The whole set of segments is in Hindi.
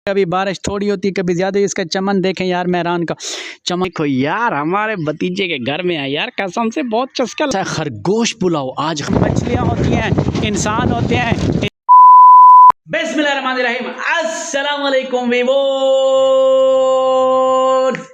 कभी बारिश थोड़ी होती कभी ज्यादा। इसका चमन देखें यार, मेहरान का चमन देखो यार। हमारे भतीजे के घर में है यार, कसम से बहुत चस्का। खरगोश पुलाव, आज मछलियां होती हैं, इंसान होते हैं। बिस्मिल्लाहिर्रहमानिर्रहीम, अस्सलाम वालेकुम वीवो,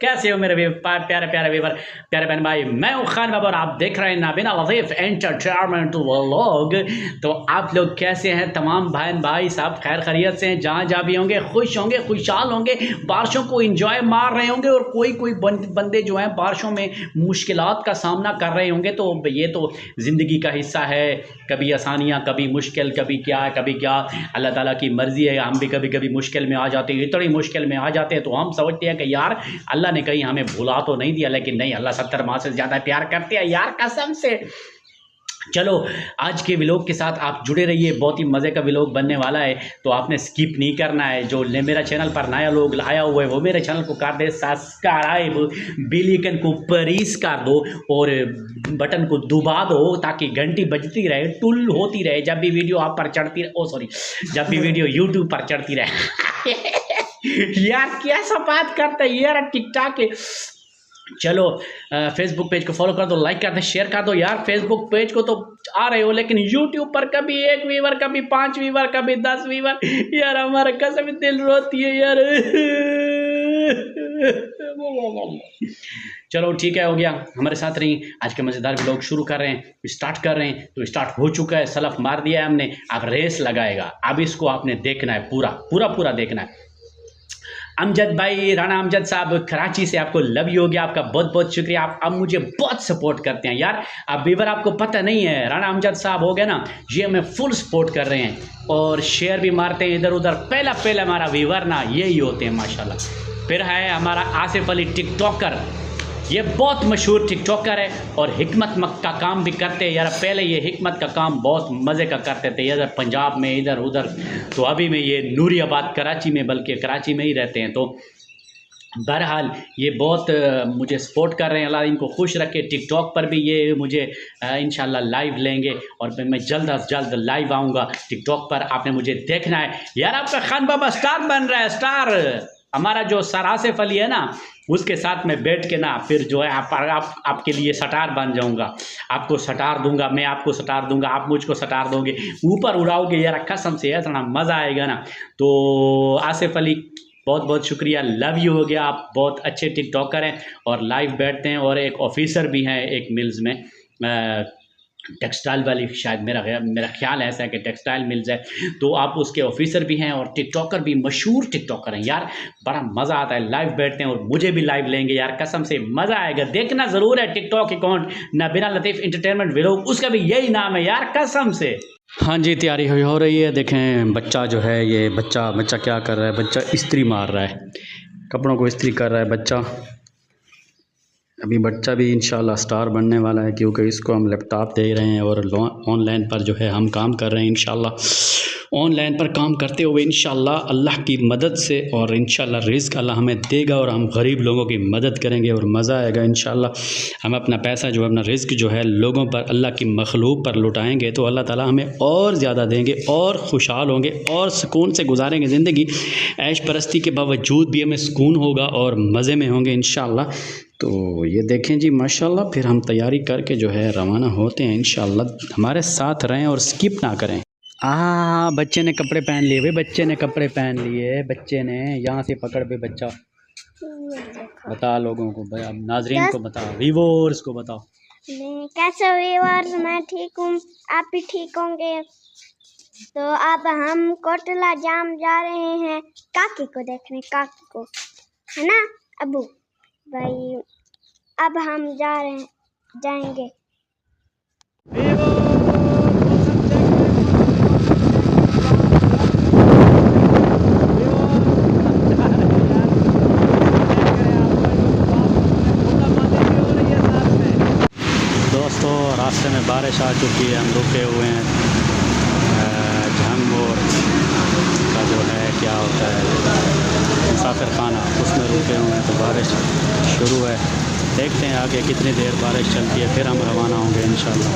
कैसे हो मेरे प्यारे प्यारे वीवर, प्यारे बहन भाई। मैं हूं खान बाबा और आप देख रहे हैं नाबिना लतीफ एंटरटेनमेंट व्लॉग। तो आप लोग कैसे हैं तमाम बहन भाई, सब खैर खैरियत से हैं, जहाँ जहाँ भी होंगे खुश होंगे, खुशहाल होंगे, बारिशों को इंजॉय मार रहे होंगे। और कोई कोई बंदे जो हैं बारिशों में मुश्किलात का सामना कर रहे होंगे। तो ये तो ज़िंदगी का हिस्सा है, कभी आसानियाँ, कभी मुश्किल, कभी क्या कभी क्या। अल्लाह ताला की मर्ज़ी है। हम भी कभी कभी मुश्किल में आ जाते हैं, इतनी मुश्किल में आ जाते हैं तो हम समझते हैं कि यार अल्लाह ने कहीं हमें भुला तो नहीं दिया। लेकिन नहीं, अल्लाह 70 माह से ज़्यादा प्यार करते हैं यार, कसम से। चलो आज के व्लॉग के साथ आप जुड़े रहिए, बहुत ही मज़े का व्लॉग बनने वाला है। तो आपने स्किप नहीं करना है। जो मेरा चैनल पर नया लोग आया हुआ है वो मेरे चैनल को कर दे सब्सक्राइब, बेल आइकन को प्रेस कर दो और बटन को दबा दो ताकि घंटी बजती रहे, टुल होती रहे जब भी वीडियो आप पर चढ़ती रहे। जब भी वीडियो यूट्यूब पर चढ़ती रहे। यार कैसा बात करता है यार टिकटॉक के। चलो फेसबुक पेज को फॉलो कर दो, लाइक कर दो, शेयर कर दो यार। फेसबुक पेज को तो आ रहे हो लेकिन यूट्यूब पर कभी 1 व्यूवर, कभी 5 व्यूवर, कभी 10 व्यूवर। यार हमारा कसम दिल रोती है यार। चलो ठीक है, हो गया, हमारे साथ रही। आज के मज़ेदार व्लॉग शुरू कर रहे हैं, स्टार्ट कर रहे हैं। तो स्टार्ट हो चुका है, सलफ मार दिया है हमने, अब रेस लगाएगा। अब इसको आपने देखना है, पूरा पूरा पूरा देखना है। अमजद भाई, राणा अमजद साहब कराची से, आपको लव यू हो गया, आपका बहुत बहुत शुक्रिया। आप अब मुझे बहुत सपोर्ट करते हैं यार। अब व्यूवर आपको पता नहीं है, राणा अमजद साहब हो गया ना, ये हमें फुल सपोर्ट कर रहे हैं और शेयर भी मारते हैं इधर उधर। पहला हमारा व्यूवर ना यही होते हैं माशाल्लाह। फिर है हमारा आसिफ अली टिकटॉकर, ये बहुत मशहूर टिकटॉकर है और हिकमत का काम भी करते हैं यार। पहले ये हिकमत का काम बहुत मज़े का करते थे इधर पंजाब में, इधर उधर। तो अभी में ये नूरियाबाद कराची में, बल्कि कराची में ही रहते हैं। तो बहरहाल ये बहुत मुझे सपोर्ट कर रहे हैं, अल्लाह इनको खुश रखे। टिकटॉक पर भी ये मुझे इंशाल्लाह लाइव लेंगे और मैं जल्द अज जल्द लाइव आऊँगा टिकटॉक पर। आपने मुझे देखना है यार। आपका खान बाबा स्टार बन रहा है, स्टार। हमारा जो सर आसिफ अली है ना, उसके साथ में बैठ के ना फिर जो है आपके लिए सटार बन जाऊंगा। आपको सटार दूंगा, मैं आपको सटार दूंगा, आप मुझको सटार दोगे, ऊपर उड़ाओगे यार, कसम से इतना मज़ा आएगा ना। तो आसिफ अली बहुत बहुत शुक्रिया, लव यू हो गया। आप बहुत अच्छे टिकटॉकर हैं और लाइव बैठते हैं और एक ऑफिसर भी हैं एक मिल्स में, टेक्सटाइल वाली, शायद मेरा ख्याल ऐसा है कि टेक्सटाइल मिल्स है। तो आप उसके ऑफिसर भी हैं और टिकटॉकर भी, मशहूर टिकटॉकर हैं यार। बड़ा मज़ा आता है, लाइव बैठते हैं और मुझे भी लाइव लेंगे यार, कसम से मज़ा आएगा। देखना ज़रूर है TikTok account Nabina Latif entertainment vlog, उसका भी यही नाम है यार, कसम से। हाँ जी, तैयारी हो रही है। देखें बच्चा जो है, ये बच्चा क्या कर रहा है, बच्चा इस्त्री मार रहा है, कपड़ों को इस्त्री कर रहा है बच्चा। अभी बच्चा भी इंशाल्लाह स्टार बनने वाला है क्योंकि इसको हम लैपटॉप दे रहे हैं और ऑनलाइन पर जो है हम काम कर रहे हैं। इंशाल्लाह ऑनलाइन पर काम करते हुए इंशाल्लाह अल्लाह की मदद से और इंशाल्लाह रिज़्क अल्लाह हमें देगा और हम गरीब लोगों की मदद करेंगे और मज़ा आएगा इंशाल्लाह। हम अपना पैसा जो है, अपना रिज़्क जो है लोगों पर, अल्लाह की मखलूक पर लुटाएँगे तो अल्लाह ताला हमें और ज़्यादा देंगे और खुशहाल होंगे और सुकून से गुजारेंगे ज़िंदगी। ऐश परस्ती के बावजूद भी हमें सुकून होगा और मज़े में होंगे इंशाल्लाह। तो ये देखें जी माशाल्लाह। फिर हम तैयारी करके जो है रवाना होते हैं इंशाल्लाह। हमारे साथ रहें और स्किप ना करें। बच्चे ने कपड़े पहन लिए भाई, बच्चे ने कपड़े पहन लिए, बच्चे ने यहाँ से पकड़ पे बच्चा। बता लोगों को, अब नाजरीन को बता, व्यूअर्स को बताओ। कैसे व्यूअर्स, मैं ठीक हूँ, आप भी ठीक होंगे। तो अब हम कोटला जाम जा रहे हैं काकी को देखने, काकी को, है ना अबू भाई। अब हम जाएंगे। दोस्तों रास्ते में बारिश आ चुकी है, हम रुके हुए हैं झंगोर का जो है क्या होता है मुसाफिर खाना, उसमें रुके हुए हैं। तो बारिश शुरू है, देखते हैं आगे कितनी देर बारिश चलती है, फिर हम रवाना होंगे इंशाल्लाह।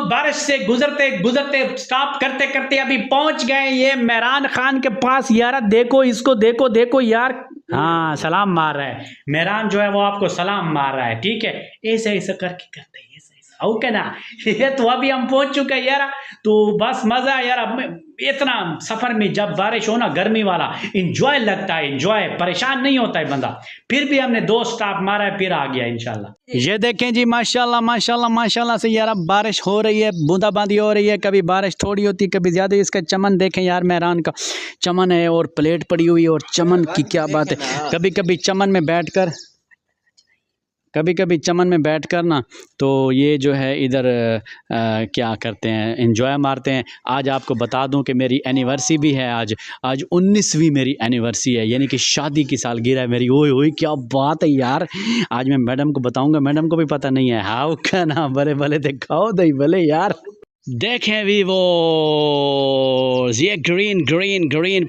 बारिश से गुजरते गुजरते स्टॉप करते करते अभी पहुंच गए ये मेहरान खान के पास। यार देखो इसको, देखो देखो यार, हाँ सलाम मार रहा है मेहरान जो है वो आपको सलाम मार रहा है। ठीक है, ऐसे ऐसे करके करते हैं, ऐसे ऐसे ओके ना। ये तो अभी हम पहुंच चुके हैं यार, तो बस मजा यार। अब इतना सफर में जब बारिश हो ना, गर्मी वाला इंजॉय लगता है, इंजॉय, परेशान नहीं होता है बंदा। फिर भी हमने 2 स्टॉप मारा है, फिर आ गया इंशाल्लाह। ये देखें जी, माशाल्लाह माशाल्लाह माशाल्लाह से यार अब बारिश हो रही है, बूंदाबांदी हो रही है, कभी बारिश थोड़ी होती है कभी ज़्यादा। इसका चमन देखें यार, मेहरान का चमन है और प्लेट पड़ी हुई है, और चमन की क्या बात है। कभी कभी चमन में बैठ कर ना, तो ये जो है इधर क्या करते हैं, एंजॉय मारते हैं। आज आपको बता दूं कि मेरी एनिवर्सरी भी है आज 19वीं मेरी एनिवर्सरी है, यानी कि शादी की सालगिरह है मेरी। ओए ओए क्या बात है यार, आज मैं मैडम को बताऊंगा, मैडम को भी पता नहीं है। हाउ का ना भले भले दिखाओ दई भले यार। देखें भी वो ये ग्रीन ग्रीन ग्रीन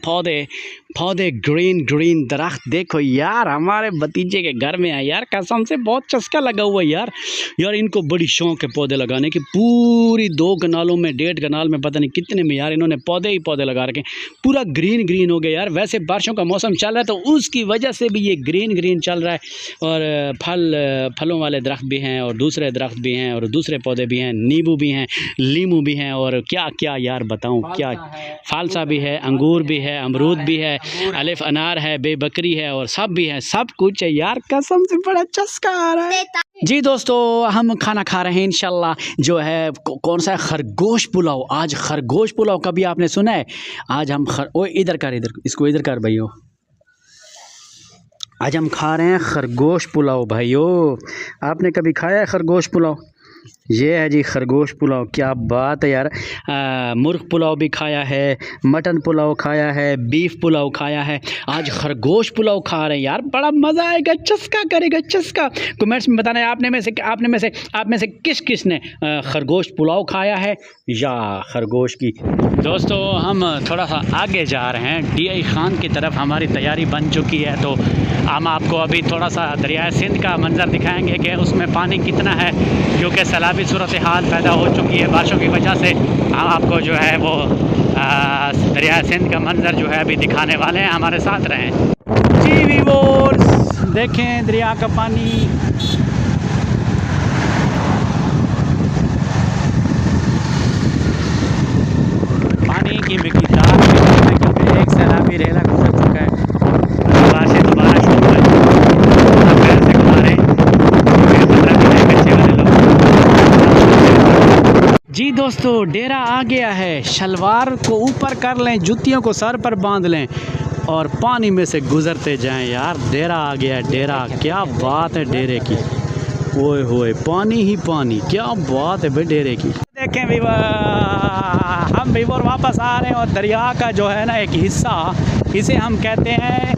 पौधे ग्रीन ग्रीन दरख्त देखो यार, हमारे भतीजे के घर में है यार, कसम से बहुत चस्का लगा हुआ है यार। यार इनको बड़ी शौक है पौधे लगाने की, पूरी 2 कनालों में 1.5 कनाल में पता नहीं कितने में यार इन्होंने पौधे ही पौधे लगा रखे, पूरा ग्रीन ग्रीन हो गया यार। वैसे बारिशों का मौसम चल रहा है तो उसकी वजह से भी ये ग्रीन ग्रीन चल रहा है। और फलों वाले दरख्त भी हैं, और दूसरे दरख्त भी हैं, और दूसरे पौधे भी हैं, नींबू भी हैं, लीमू भी हैं, और क्या क्या यार बताऊँ, क्या फालसा भी है, अंगूर भी है, अमरूद भी है, अलिफ अनार है, बेबकरी है, और सब भी है, सब कुछ है यार। कसम से बड़ा चस्का आ रहा है जी। दोस्तों हम खाना खा रहे हैं इंशाल्लाह, जो है कौन सा है, खरगोश पुलाव। आज खरगोश पुलाव कभी आपने सुना है? आज हम इधर इसको इधर कर भाइयों, आज हम खा रहे हैं खरगोश पुलाव भाइयों। आपने कभी खाया है खरगोश पुलाव? ये है जी खरगोश पुलाव, क्या बात है यार। मुर्ग पुलाव भी खाया है, मटन पुलाव खाया है, बीफ पुलाव खाया है, आज खरगोश पुलाव खा रहे हैं यार। बड़ा मज़ा आएगा, चस्का करेगा चस्का। कमेंट्स में बताना आप में से किस किस ने खरगोश पुलाव खाया है या खरगोश की। दोस्तों हम थोड़ा सा आगे जा रहे हैं, DI खान की तरफ हमारी तैयारी बन चुकी है, तो हम आपको अभी थोड़ा सा दरिया सिंध का मंज़र दिखाएंगे कि उसमें पानी कितना है, क्योंकि सैलाबी सूरत हाल पैदा हो चुकी है बारिशों की वजह से। हम आपको जो है वो दरिया सिंध का मंज़र जो है अभी दिखाने वाले हैं, हमारे साथ रहें जी व्यूअर्स। देखें दरिया का पानी, की मिकदार में एक सैलाबी रेला गुजर चुका है, दोबारा से दोबारा शुरू है। पैसे कमा रहे जी। दोस्तों डेरा आ गया है, शलवार को ऊपर कर लें, जुतियों को सर पर बांध लें और पानी में से गुजरते जाएं यार। डेरा आ गया है, डेरा, क्या बात है डेरे की। ओए होए पानी ही पानी, क्या बात है भाई डेरे की। देखें हम वीवर वापस आ रहे हैं, और दरिया का जो है ना एक हिस्सा, इसे हम कहते हैं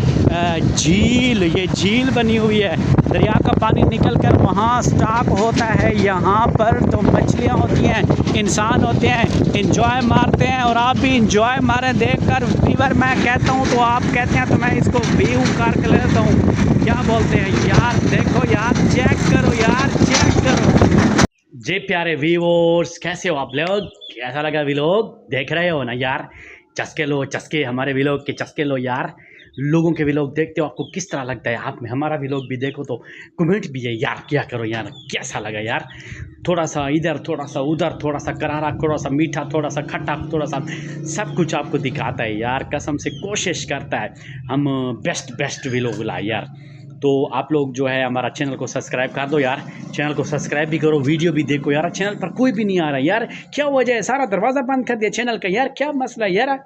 झील। ये झील बनी हुई है, दरिया का पानी निकल कर वहाँ स्टॉक होता है। यहाँ पर तो मछलियाँ होती हैं, इंसान होते हैं, इंजॉय मारते हैं, और आप भी इंजॉय मारें देखकर। वीवर मैं कहता हूँ तो आप कहते हैं, तो मैं इसको व्यू कर लेता हूँ, क्या बोलते हैं यार। देखो यार, चेक करो यार, चेक करो जी। प्यारे व्यूअर्स कैसे हो आप लोग, कैसा लगा व्लॉग, देख रहे हो ना यार। चस्के लो, चस्के हमारे व्लॉग के चस्के लो यार। लोगों के व्लॉग देखते हो, आपको किस तरह लगता है? आप हमारा व्लॉग भी देखो तो कमेंट भी है यार, क्या करो यार, कैसा लगा यार। थोड़ा सा इधर, थोड़ा सा उधर, थोड़ा सा करारा, थोड़ा सा मीठा, थोड़ा सा खट्टा, थोड़ा सा सब कुछ आपको दिखाता है यार। कसम से कोशिश करता है हम बेस्ट व्लॉग लाए यार। तो आप लोग जो है हमारा चैनल को सब्सक्राइब कर दो यार, चैनल को सब्सक्राइब भी करो, वीडियो भी देखो यार। चैनल पर कोई भी नहीं आ रहा यार, क्या वजह है? सारा दरवाज़ा बंद कर दिया चैनल का यार, क्या मसला है यार?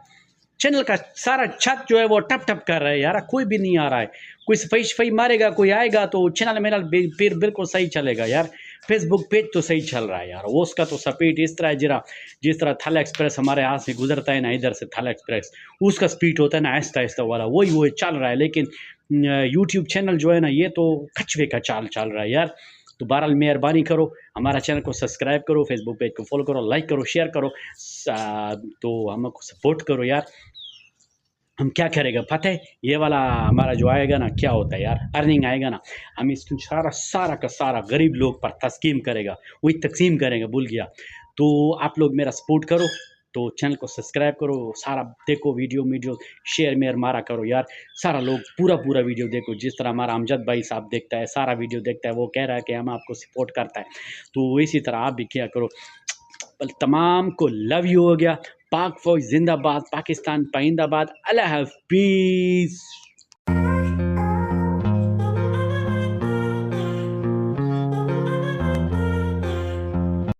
चैनल का सारा छत जो है वो टप टप कर रहा है यार, कोई भी नहीं आ रहा है। कोई सफाई मारेगा, कोई आएगा तो चैनल मेरा फिर बिल्कुल सही चलेगा यार। फेसबुक पेज तो सही चल रहा है यार, वो उसका तो स्पीड इस तरह है, जिस तरह थल एक्सप्रेस हमारे यहाँ से गुजरता है ना, इधर से थल एक्सप्रेस, उसका स्पीड होता है ना आहिस्ता आहिस्ता वाला, वही चल रहा है। लेकिन यूट्यूब चैनल जो है ना, ये तो कछुए का चाल चल रहा है यार। तो बहरहाल मेहरबानी करो, हमारा चैनल को सब्सक्राइब करो, फेसबुक पेज को फॉलो करो, लाइक करो, शेयर करो, तो हमको सपोर्ट करो यार। हम क्या करेगा पता है, ये वाला हमारा जो आएगा ना, क्या होता है यार, अर्निंग आएगा ना, हम इसको सारा का सारा गरीब लोग पर तस्कीम करेगा, वही तकसीम करेंगे, भूल गया। तो आप लोग मेरा सपोर्ट करो, तो चैनल को सब्सक्राइब करो, सारा देखो वीडियो शेयर मेयर मारा करो यार, सारा लोग पूरा वीडियो देखो। जिस तरह हमारा अमजद भाई साहब देखता है, सारा वीडियो देखता है, वो कह रहा है कि हम आपको सपोर्ट करता है, तो इसी तरह आप भी किया करो। तमाम को लव यू हो गया। पाक फौज जिंदाबाद, पाकिस्तान पाइंदाबाद, अल्लाह हाफिज़।